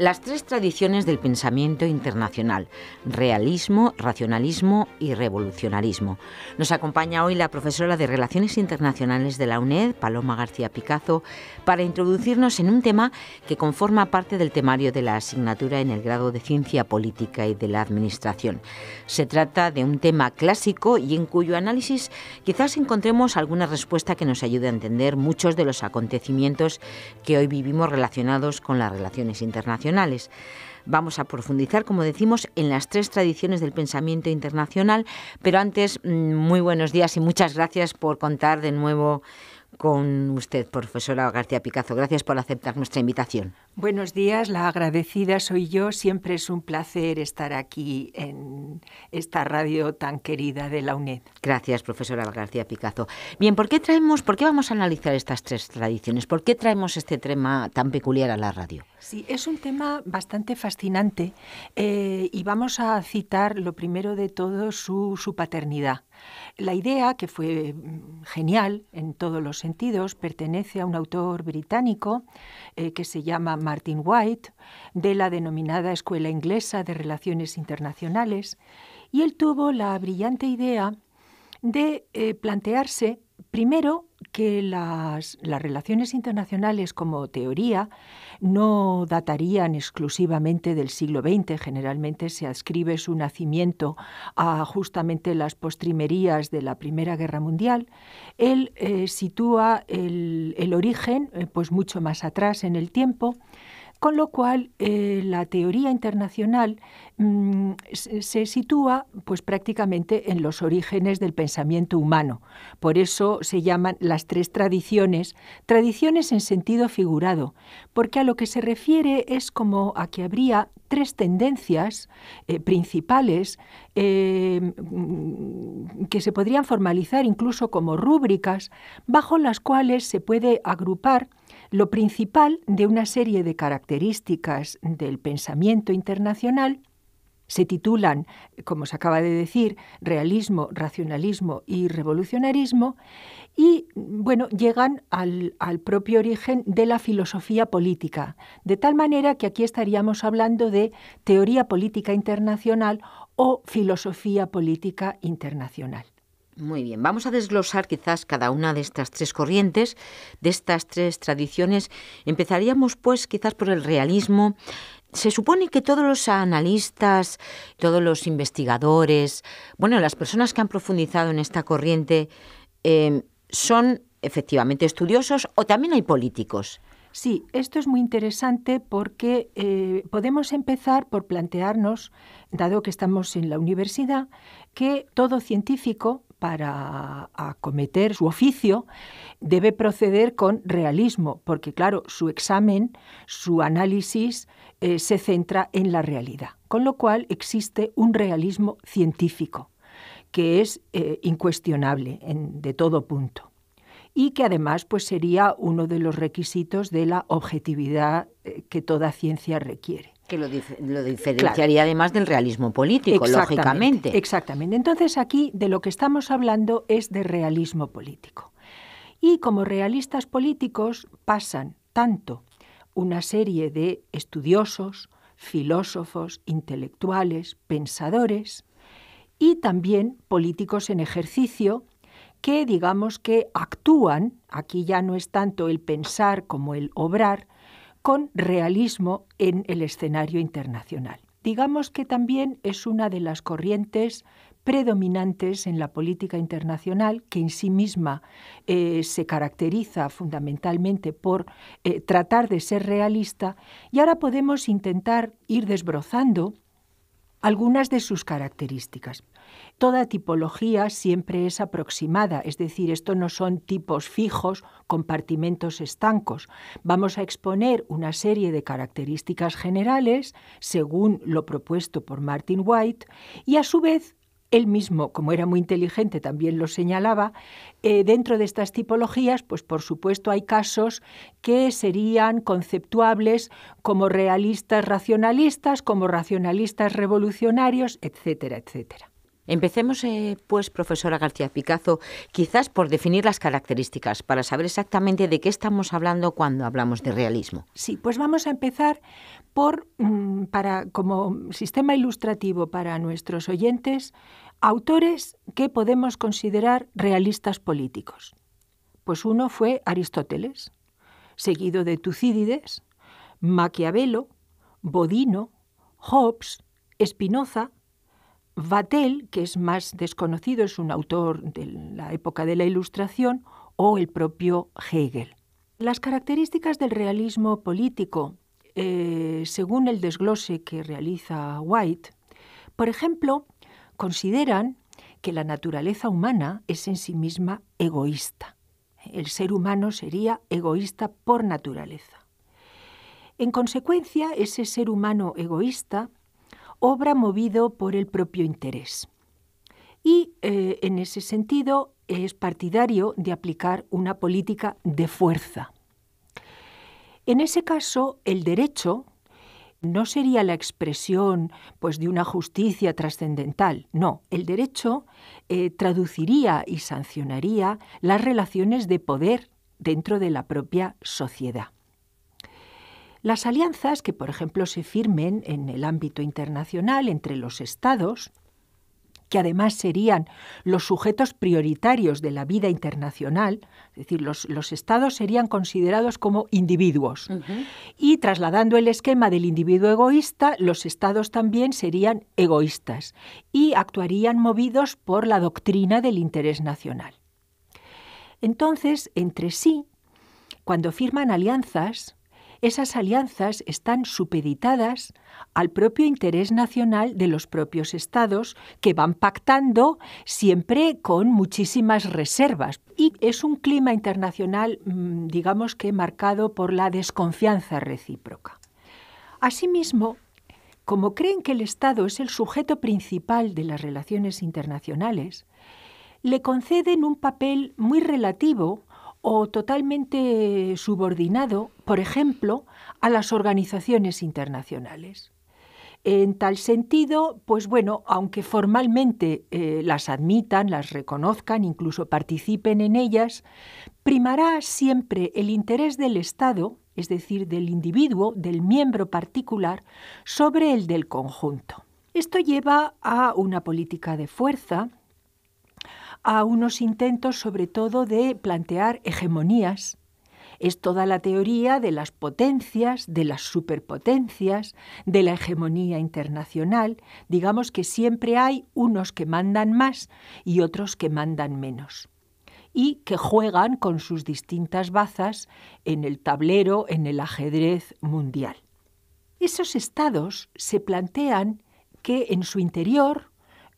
Las tres tradiciones del pensamiento internacional: realismo, racionalismo y revolucionarismo. Nos acompaña hoy la profesora de Relaciones Internacionales de la UNED, Paloma García Picazo, para introducirnos en un tema que conforma parte del temario de la asignatura en el grado de Ciencia Política y de la Administración. Se trata de un tema clásico y en cuyo análisis quizás encontremos alguna respuesta que nos ayude a entender muchos de los acontecimientos que hoy vivimos relacionados con las relaciones internacionales. Vamos a profundizar, como decimos, en las tres tradiciones del pensamiento internacional, pero antes, muy buenos días y muchas gracias por contar de nuevo con usted, profesora García Picazo. Gracias por aceptar nuestra invitación. Buenos días, la agradecida soy yo. Siempre es un placer estar aquí en esta radio tan querida de la UNED. Gracias, profesora García Picazo. Bien, ¿por qué vamos a analizar estas tres tradiciones? ¿Por qué traemos este tema tan peculiar a la radio? Sí, es un tema bastante fascinante y vamos a citar, lo primero de todo, su paternidad. La idea, que fue genial en todos los sentidos, pertenece a un autor británico que se llama Martin White, de la denominada Escuela Inglesa de Relaciones Internacionales, y él tuvo la brillante idea de plantearse, primero, que las relaciones internacionales como teoría no datarían exclusivamente del siglo XX. Generalmente se adscribe su nacimiento a justamente las postrimerías de la Primera Guerra Mundial. Él sitúa el origen pues mucho más atrás en el tiempo, con lo cual la teoría internacional se sitúa pues prácticamente en los orígenes del pensamiento humano. Por eso se llaman las tres tradiciones, tradiciones en sentido figurado, porque a lo que se refiere es como a que habría tres tendencias principales que se podrían formalizar incluso como rúbricas, bajo las cuales se puede agrupar lo principal de una serie de características del pensamiento internacional. Se titulan, como se acaba de decir, realismo, racionalismo y revolucionarismo, y bueno, llegan al propio origen de la filosofía política, de tal manera que aquí estaríamos hablando de teoría política internacional o filosofía política internacional. Muy bien, vamos a desglosar quizás cada una de estas tres corrientes, de estas tres tradiciones. Empezaríamos pues quizás por el realismo. Se supone que todos los analistas, todos los investigadores, las personas que han profundizado en esta corriente son efectivamente estudiosos, o también hay políticos. Sí, esto es muy interesante porque podemos empezar por plantearnos, dado que estamos en la universidad, que todo científico, para acometer su oficio, debe proceder con realismo, porque claro, su examen, su análisis se centra en la realidad, con lo cual existe un realismo científico que es incuestionable de todo punto y que además pues, sería uno de los requisitos de la objetividad que toda ciencia requiere. Que lo diferenciaría, claro, además del realismo político, lógicamente. Exactamente. Entonces aquí de lo que estamos hablando es de realismo político. Y como realistas políticos pasan tanto una serie de estudiosos, filósofos, intelectuales, pensadores y también políticos en ejercicio que digamos que actúan, aquí ya no es tanto el pensar como el obrar, con realismo en el escenario internacional. Digamos que también es una de las corrientes predominantes en la política internacional, que en sí misma se caracteriza fundamentalmente por tratar de ser realista, y ahora podemos intentar ir desbrozando algunas de sus características. Toda tipología siempre es aproximada, es decir, esto no son tipos fijos, compartimentos estancos. Vamos a exponer una serie de características generales según lo propuesto por Martin White y a su vez él mismo, como era muy inteligente, también lo señalaba, dentro de estas tipologías, pues por supuesto hay casos que serían conceptuables como realistas racionalistas, como racionalistas revolucionarios, etcétera, etcétera. Empecemos, pues, profesora García Picazo, quizás por definir las características, para saber exactamente de qué estamos hablando cuando hablamos de realismo. Sí, pues vamos a empezar por, como sistema ilustrativo para nuestros oyentes, autores que podemos considerar realistas políticos. Pues uno fue Aristóteles, seguido de Tucídides, Maquiavelo, Bodino, Hobbes, Spinoza, Vatel, que es más desconocido, es un autor de la época de la Ilustración, o el propio Hegel. Las características del realismo político, según el desglose que realiza White, por ejemplo, consideran que la naturaleza humana es en sí misma egoísta. El ser humano sería egoísta por naturaleza. En consecuencia, ese ser humano egoísta obra movido por el propio interés. Y en ese sentido es partidario de aplicar una política de fuerza. En ese caso, el derecho no sería la expresión, pues, de una justicia trascendental. No, el derecho traduciría y sancionaría las relaciones de poder dentro de la propia sociedad. Las alianzas que, por ejemplo, se firmen en el ámbito internacional entre los Estados, que además serían los sujetos prioritarios de la vida internacional, es decir, los Estados serían considerados como individuos. Y trasladando el esquema del individuo egoísta, los Estados también serían egoístas y actuarían movidos por la doctrina del interés nacional. Entonces, entre sí, cuando firman alianzas, esas alianzas están supeditadas al propio interés nacional de los propios estados, que van pactando siempre con muchísimas reservas. Y es un clima internacional, digamos que marcado por la desconfianza recíproca. Asimismo, como creen que el Estado es el sujeto principal de las relaciones internacionales, le conceden un papel muy relativo o totalmente subordinado, por ejemplo, a las organizaciones internacionales. En tal sentido, pues bueno, aunque formalmente las admitan, las reconozcan, incluso participen en ellas, primará siempre el interés del Estado, es decir, del individuo, del miembro particular, sobre el del conjunto. Esto lleva a una política de fuerza, a unos intentos sobre todo de plantear hegemonías. Es toda la teoría de las potencias, de las superpotencias, de la hegemonía internacional. Digamos que siempre hay unos que mandan más y otros que mandan menos, y que juegan con sus distintas bazas en el tablero, en el ajedrez mundial. Esos estados se plantean que en su interior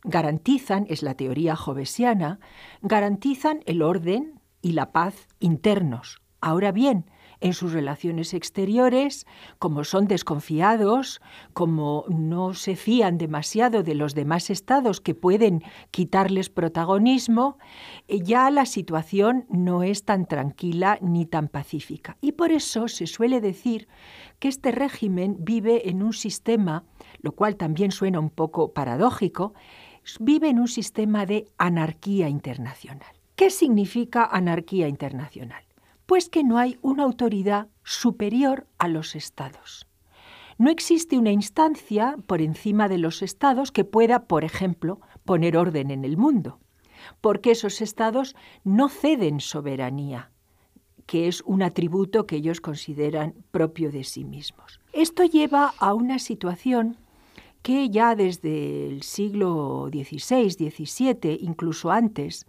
garantizan, es la teoría hobbesiana, garantizan el orden y la paz internos. Ahora bien, en sus relaciones exteriores, como son desconfiados, como no se fían demasiado de los demás estados que pueden quitarles protagonismo, ya la situación no es tan tranquila ni tan pacífica. Y por eso se suele decir que este régimen vive en un sistema, lo cual también suena un poco paradójico, vive en un sistema de anarquía internacional. ¿Qué significa anarquía internacional? Pues que no hay una autoridad superior a los estados. No existe una instancia por encima de los estados que pueda, por ejemplo, poner orden en el mundo, porque esos estados no ceden soberanía, que es un atributo que ellos consideran propio de sí mismos. Esto lleva a una situación que ya desde el siglo XVI, XVII, incluso antes,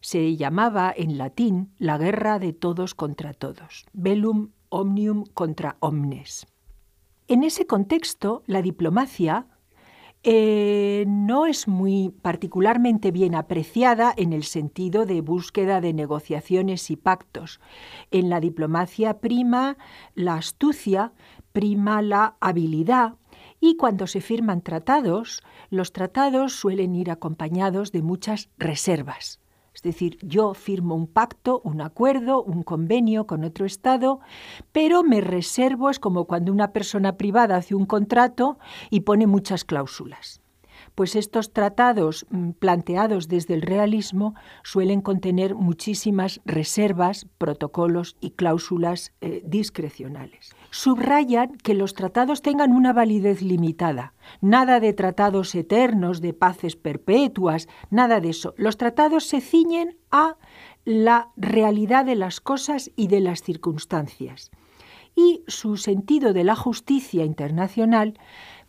se llamaba en latín la guerra de todos contra todos, bellum omnium contra omnes. En ese contexto, la diplomacia no es muy particularmente bien apreciada en el sentido de búsqueda de negociaciones y pactos. En la diplomacia prima la astucia, prima la habilidad, y cuando se firman tratados, los tratados suelen ir acompañados de muchas reservas. Es decir, yo firmo un pacto, un acuerdo, un convenio con otro Estado, pero me reservo, es como cuando una persona privada hace un contrato y pone muchas cláusulas. pues estos tratados planteados desde el realismo suelen contener muchísimas reservas, protocolos y cláusulas discrecionales. Subrayan que los tratados tengan una validez limitada, nada de tratados eternos, de paces perpetuas, nada de eso. Los tratados se ciñen a la realidad de las cosas y de las circunstancias. Y su sentido de la justicia internacional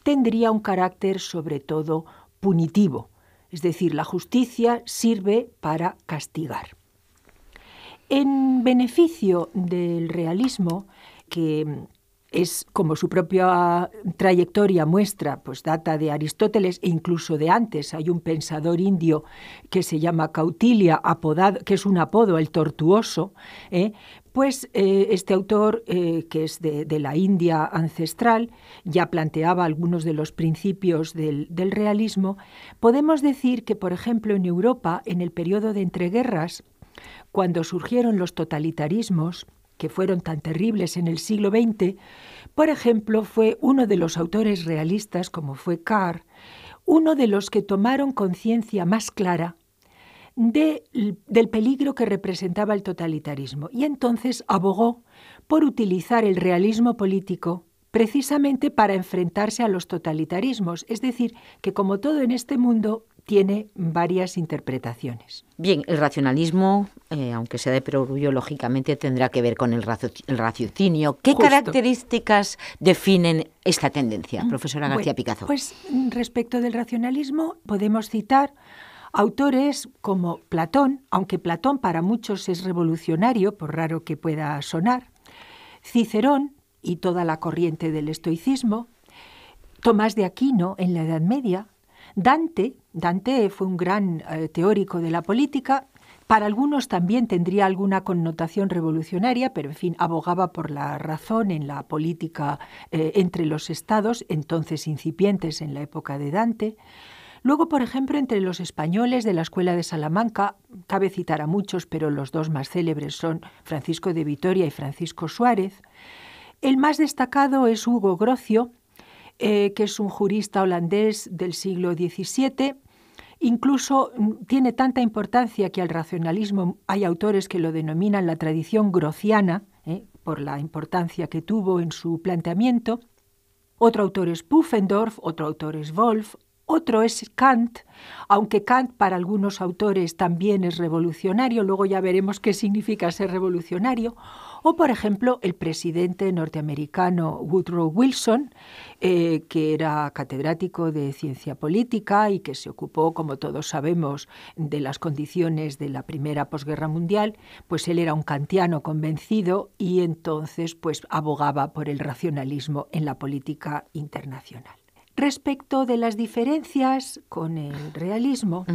tendría un carácter sobre todo punitivo, es decir, la justicia sirve para castigar. En beneficio del realismo, que es, como su propia trayectoria muestra, pues data de Aristóteles e incluso de antes. Hay un pensador indio que se llama Kautilya, que es un apodo, el tortuoso, este autor, que es de la India ancestral, ya planteaba algunos de los principios del realismo. Podemos decir que, por ejemplo, en Europa, en el periodo de entreguerras, cuando surgieron los totalitarismos, que fueron tan terribles en el siglo XX, por ejemplo, fue uno de los autores realistas, como fue Carr, uno de los que tomaron conciencia más clara del peligro que representaba el totalitarismo, y entonces abogó por utilizar el realismo político precisamente para enfrentarse a los totalitarismos, es decir, que como todo en este mundo tiene varias interpretaciones. Bien, el racionalismo, aunque sea de perogrullo, lógicamente tendrá que ver con el raciocinio. ¿Qué características definen esta tendencia, profesora García Picazzo? Pues respecto del racionalismo podemos citar autores como Platón, aunque Platón para muchos es revolucionario, por raro que pueda sonar, Cicerón y toda la corriente del estoicismo, Tomás de Aquino en la Edad Media, Dante fue un gran teórico de la política, para algunos también tendría alguna connotación revolucionaria, pero en fin, abogaba por la razón en la política entre los estados, entonces incipientes en la época de Dante. Luego, por ejemplo, entre los españoles de la Escuela de Salamanca, cabe citar a muchos, pero los dos más célebres son Francisco de Vitoria y Francisco Suárez. El más destacado es Hugo Grocio, que es un jurista holandés del siglo XVII. Incluso tiene tanta importancia que al racionalismo hay autores que lo denominan la tradición grociana, por la importancia que tuvo en su planteamiento. Otro autor es Pufendorf, otro autor es Wolff, otro es Kant, aunque Kant para algunos autores también es revolucionario, luego ya veremos qué significa ser revolucionario, o por ejemplo el presidente norteamericano Woodrow Wilson, que era catedrático de ciencia política y que se ocupó, como todos sabemos, de las condiciones de la primera posguerra mundial, pues él era un kantiano convencido y entonces pues abogaba por el racionalismo en la política internacional. Respecto de las diferencias con el realismo,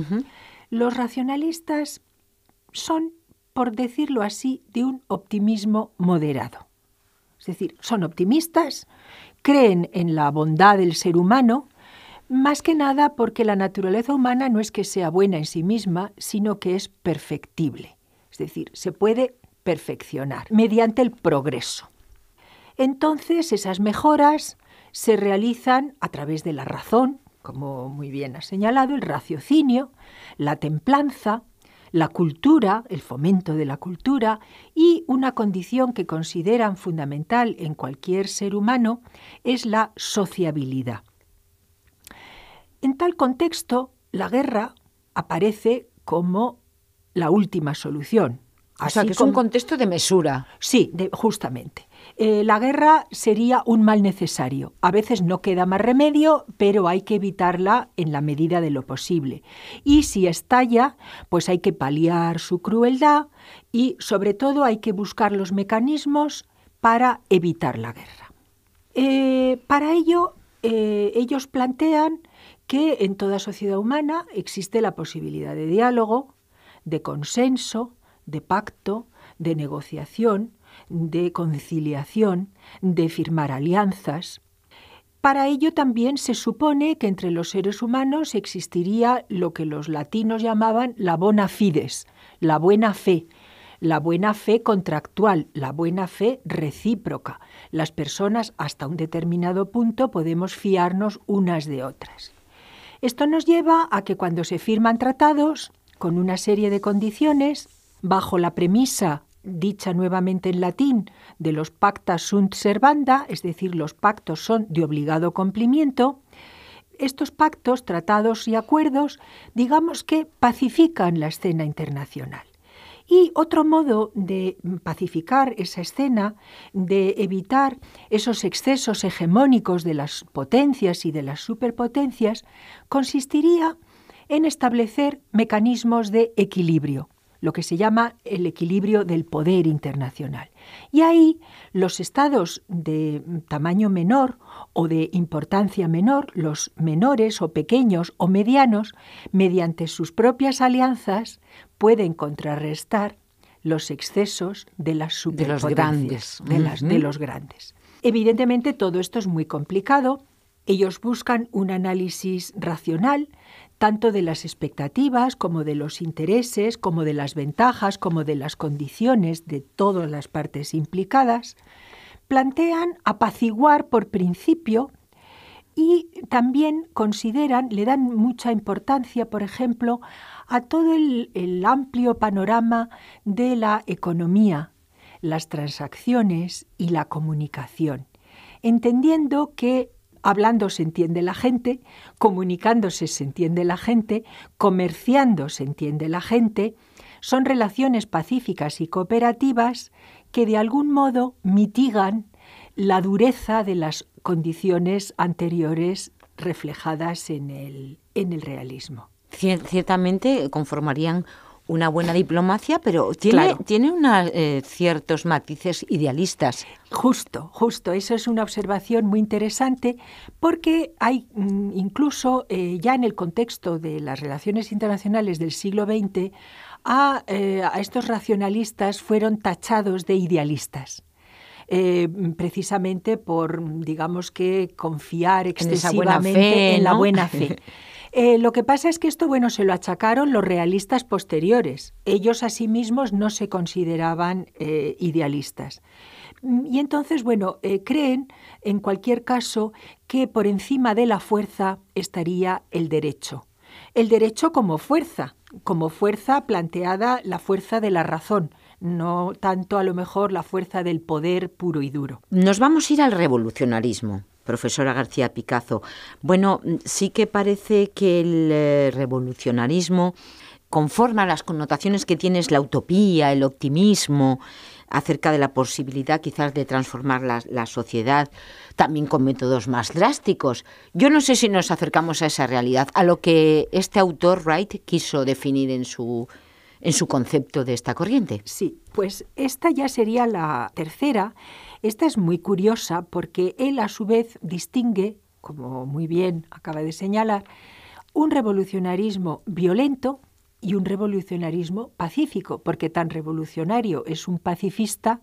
los racionalistas son, por decirlo así, de un optimismo moderado. Es decir, son optimistas, creen en la bondad del ser humano, más que nada porque la naturaleza humana no es que sea buena en sí misma, sino que es perfectible. Es decir, se puede perfeccionar mediante el progreso. Entonces, esas mejoras se realizan a través de la razón, como muy bien ha señalado, el raciocinio, la templanza, la cultura, el fomento de la cultura y una condición que consideran fundamental en cualquier ser humano es la sociabilidad. En tal contexto, la guerra aparece como la última solución. O sea, que es un contexto de mesura. Sí, justamente. La guerra sería un mal necesario. A veces no queda más remedio, pero hay que evitarla en la medida de lo posible. Y si estalla, pues hay que paliar su crueldad y, sobre todo, hay que buscar los mecanismos para evitar la guerra. Para ello, ellos plantean que en toda sociedad humana existe la posibilidad de diálogo, de consenso, de pacto, de negociación, de conciliación, de firmar alianzas. Para ello también se supone que entre los seres humanos existiría lo que los latinos llamaban la bona fides, la buena fe contractual, la buena fe recíproca. Las personas hasta un determinado punto podemos fiarnos unas de otras. Esto nos lleva a que cuando se firman tratados con una serie de condiciones, bajo la premisa, dicha nuevamente en latín, de los pacta sunt servanda, es decir, los pactos son de obligado cumplimiento, estos pactos, tratados y acuerdos, digamos que pacifican la escena internacional. Y otro modo de pacificar esa escena, de evitar esos excesos hegemónicos de las potencias y de las superpotencias, consistiría en establecer mecanismos de equilibrio, lo que se llama el equilibrio del poder internacional. Y ahí los estados de tamaño menor o de importancia menor, los menores o pequeños o medianos, mediante sus propias alianzas, pueden contrarrestar los excesos de las superpotencias, de los grandes. Evidentemente todo esto es muy complicado. Ellos buscan un análisis racional, tanto de las expectativas como de los intereses, como de las ventajas, como de las condiciones de todas las partes implicadas. Plantean apaciguar por principio y también consideran, le dan mucha importancia, por ejemplo, a todo el amplio panorama de la economía, las transacciones y la comunicación, entendiendo que hablando se entiende la gente, comunicándose se entiende la gente, comerciando se entiende la gente, son relaciones pacíficas y cooperativas que de algún modo mitigan la dureza de las condiciones anteriores reflejadas en el realismo. Ciertamente conformarían una buena diplomacia, pero tiene ciertos matices idealistas. Justo. Eso es una observación muy interesante porque hay incluso ya en el contexto de las relaciones internacionales del siglo XX, a estos racionalistas fueron tachados de idealistas. Precisamente por, digamos que, confiar excesivamente en la buena fe. Lo que pasa es que esto, se lo achacaron los realistas posteriores. Ellos asimismos no se consideraban idealistas. Y entonces, creen, en cualquier caso, que por encima de la fuerza estaría el derecho. El derecho como fuerza planteada, la fuerza de la razón, no tanto a lo mejor la fuerza del poder puro y duro. Nos vamos a ir al revolucionarismo. Profesora García Picazo, sí que parece que el revolucionarismo conforma las connotaciones que tiene la utopía, el optimismo, acerca de la posibilidad quizás de transformar la sociedad, también con métodos más drásticos. Yo no sé si nos acercamos a esa realidad, a lo que este autor, Wright, quiso definir en su concepto de esta corriente. Sí, pues esta ya sería la tercera. Esta es muy curiosa porque él a su vez distingue, como muy bien acaba de señalar, un revolucionarismo violento y un revolucionarismo pacífico, porque tan revolucionario es un pacifista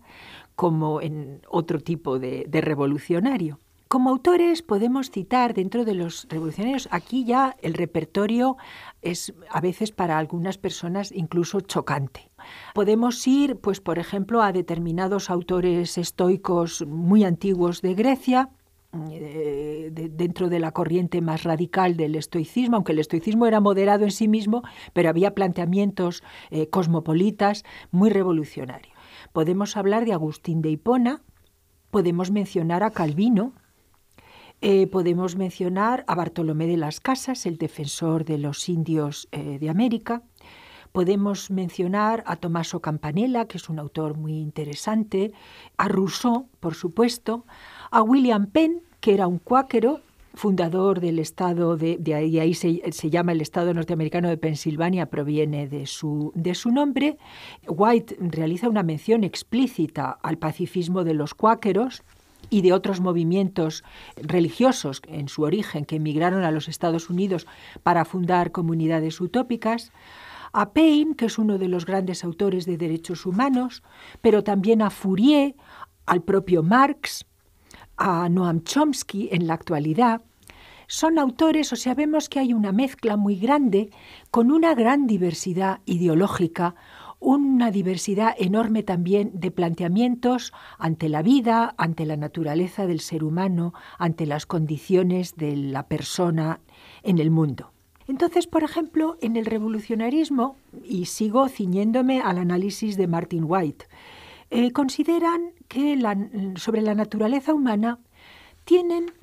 como en otro tipo de revolucionario. Como autores podemos citar dentro de los revolucionarios, aquí ya el repertorio es a veces para algunas personas incluso chocante. Podemos ir, por ejemplo, a determinados autores estoicos muy antiguos de Grecia, dentro de la corriente más radical del estoicismo, aunque el estoicismo era moderado en sí mismo, pero había planteamientos cosmopolitas muy revolucionarios. Podemos hablar de Agustín de Hipona, podemos mencionar a Calvino, podemos mencionar a Bartolomé de las Casas, el defensor de los indios de América. Podemos mencionar a Tommaso Campanella, que es un autor muy interesante, a Rousseau, por supuesto, a William Penn, que era un cuáquero, fundador del estado de ahí se llama el estado norteamericano de Pensilvania, proviene de su nombre. White realiza una mención explícita al pacifismo de los cuáqueros y de otros movimientos religiosos en su origen que emigraron a los Estados Unidos para fundar comunidades utópicas, a Paine, que es uno de los grandes autores de derechos humanos, pero también a Fourier, al propio Marx, a Noam Chomsky en la actualidad. Son autores, vemos que hay una mezcla muy grande con una gran diversidad ideológica una diversidad enorme también de planteamientos ante la vida, ante la naturaleza del ser humano, ante las condiciones de la persona en el mundo. Entonces, por ejemplo, en el revolucionarismo, y sigo ciñéndome al análisis de Martin White, consideran que sobre la naturaleza humana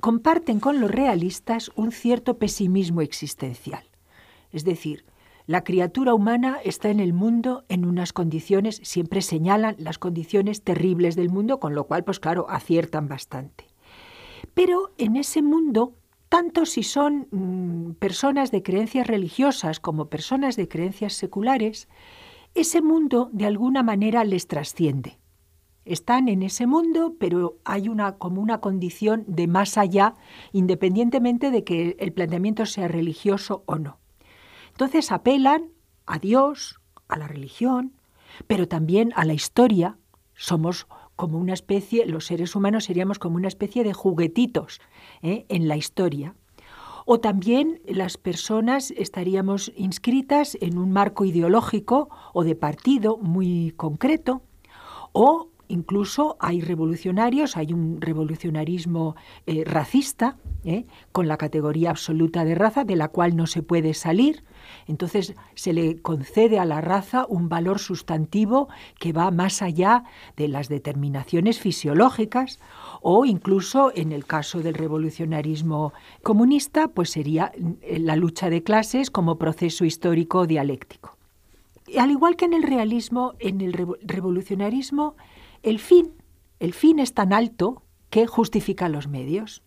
comparten con los realistas un cierto pesimismo existencial. Es decir, la criatura humana está en el mundo en unas condiciones, siempre señalan las condiciones terribles del mundo, con lo cual, pues claro, aciertan bastante. Pero en ese mundo, tanto si son personas de creencias religiosas como personas de creencias seculares, ese mundo de alguna manera les trasciende. Están en ese mundo, pero hay como una condición de más allá, independientemente de que el planteamiento sea religioso o no. Entonces apelan a Dios, a la religión, pero también a la historia. Somos como una especie, los seres humanos seríamos como una especie de juguetitos en la historia. O también las personas estaríamos inscritas en un marco ideológico o de partido muy concreto, o incluso hay revolucionarios, hay un revolucionarismo racista, con la categoría absoluta de raza, de la cual no se puede salir. Entonces se le concede a la raza un valor sustantivo que va más allá de las determinaciones fisiológicas, o incluso en el caso del revolucionarismo comunista, pues sería la lucha de clases como proceso histórico dialéctico. Al igual que en el realismo, en el revolucionarismo, el fin es tan alto que justifica los medios.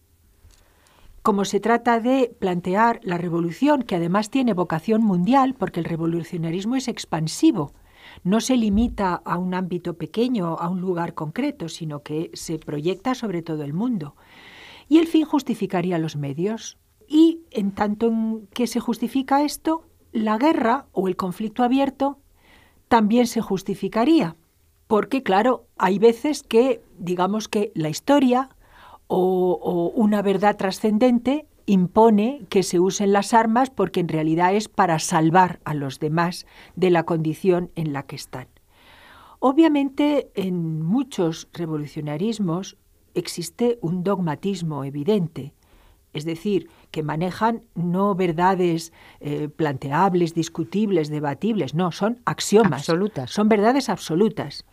Como se trata de plantear la revolución, que además tiene vocación mundial, porque el revolucionarismo es expansivo, no se limita a un ámbito pequeño, a un lugar concreto, sino que se proyecta sobre todo el mundo. Y el fin justificaría los medios. Y en tanto en que se justifica esto, la guerra o el conflicto abierto también se justificaría. Porque, claro, hay veces que, digamos que la historia o una verdad trascendente impone que se usen las armas porque en realidad es para salvar a los demás de la condición en la que están. Obviamente, en muchos revolucionarismos existe un dogmatismo evidente, es decir, que manejan no verdades planteables, discutibles, debatibles, no, son axiomas. Absolutas. Son verdades absolutas.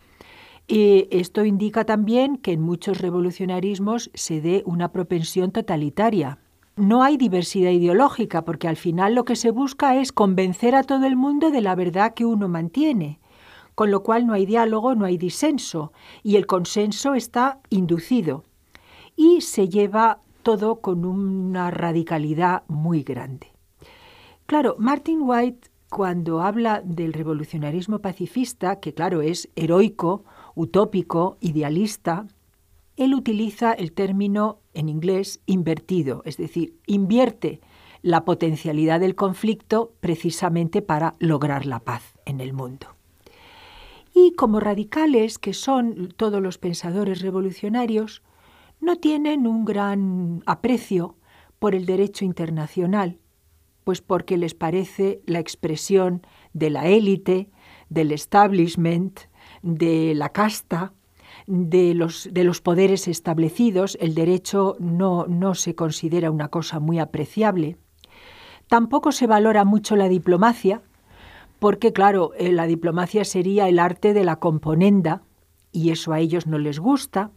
Y esto indica también que en muchos revolucionarismos se dé una propensión totalitaria. No hay diversidad ideológica, porque al final lo que se busca es convencer a todo el mundo de la verdad que uno mantiene, con lo cual no hay diálogo, no hay disenso, y el consenso está inducido. Y se lleva todo con una radicalidad muy grande. Claro, Martin White, cuando habla del revolucionarismo pacifista, que claro es heroico, utópico, idealista, él utiliza el término en inglés invertido, es decir, invierte la potencialidad del conflicto precisamente para lograr la paz en el mundo. Y como radicales, que son todos los pensadores revolucionarios, no tienen un gran aprecio por el derecho internacional, pues porque les parece la expresión de la élite, del establishment, de la casta, de los poderes establecidos. El derecho no se considera una cosa muy apreciable. Tampoco se valora mucho la diplomacia, porque claro, la diplomacia sería el arte de la componenda, y eso a ellos no les gusta.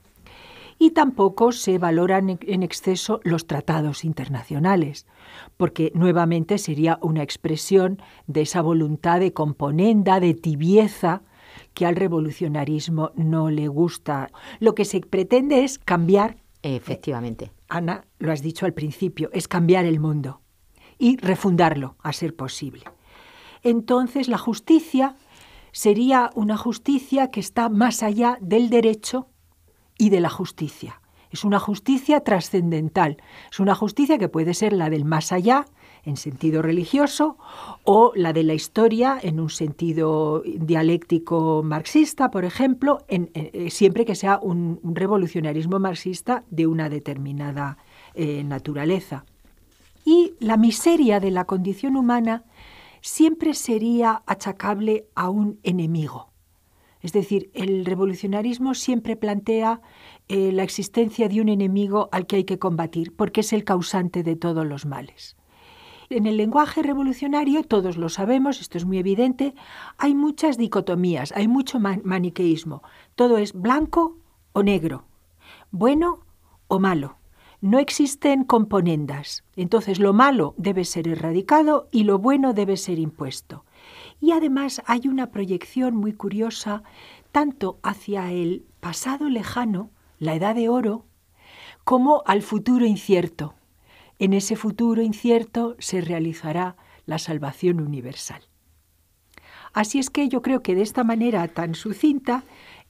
Y tampoco se valoran en exceso los tratados internacionales, porque nuevamente sería una expresión de esa voluntad de componenda, de tibieza, que al revolucionarismo no le gusta. Lo que se pretende es cambiar. Efectivamente. Ana, lo has dicho al principio, es cambiar el mundo y refundarlo, a ser posible. Entonces la justicia sería una justicia que está más allá del derecho y de la justicia. Es una justicia trascendental, es una justicia que puede ser la del más allá, en sentido religioso, o la de la historia, en un sentido dialéctico marxista, por ejemplo, siempre que sea un revolucionarismo marxista de una determinada naturaleza. Y la miseria de la condición humana siempre sería achacable a un enemigo. Es decir, el revolucionarismo siempre plantea la existencia de un enemigo al que hay que combatir, porque es el causante de todos los males. En el lenguaje revolucionario, todos lo sabemos, esto es muy evidente, hay muchas dicotomías, hay mucho maniqueísmo. Todo es blanco o negro, bueno o malo. No existen componendas. Entonces, lo malo debe ser erradicado y lo bueno debe ser impuesto. Y además hay una proyección muy curiosa tanto hacia el pasado lejano, la Edad de Oro, como al futuro incierto. En ese futuro incierto se realizará la salvación universal. Así es que yo creo que de esta manera tan sucinta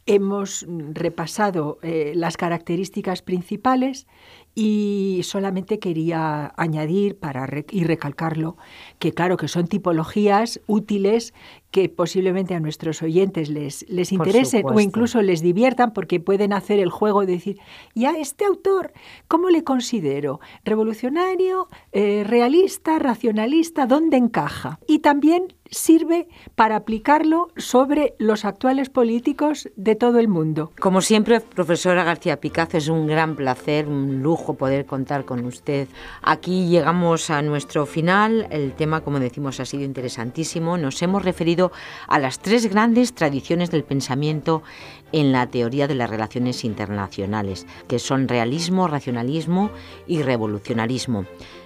hemos repasado las características principales y solamente quería añadir y recalcarlo que claro que son tipologías útiles que posiblemente a nuestros oyentes les interesen o incluso les diviertan porque pueden hacer el juego de decir, ¿y a este autor cómo le considero? ¿Revolucionario, realista, racionalista? ¿Dónde encaja? Y también sirve para aplicarlo sobre los actuales políticos de todo el mundo. Como siempre, profesora García Picazo, es un gran placer, un lujo poder contar con usted. Aquí llegamos a nuestro final. El tema, como decimos, ha sido interesantísimo. Nos hemos referido a las 3 grandes tradiciones del pensamiento en la teoría de las relaciones internacionales, que son realismo, racionalismo y revolucionarismo.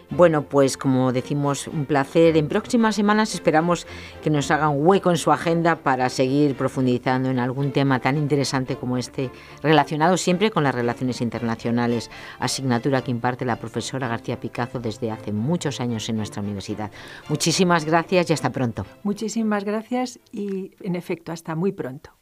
Bueno, pues como decimos, un placer. En próximas semanas esperamos que nos hagan hueco en su agenda para seguir profundizando en algún tema tan interesante como este, relacionado siempre con las relaciones internacionales, asignatura que imparte la profesora García Picazo desde hace muchos años en nuestra universidad. Muchísimas gracias y hasta pronto. Muchísimas gracias y, en efecto, hasta muy pronto.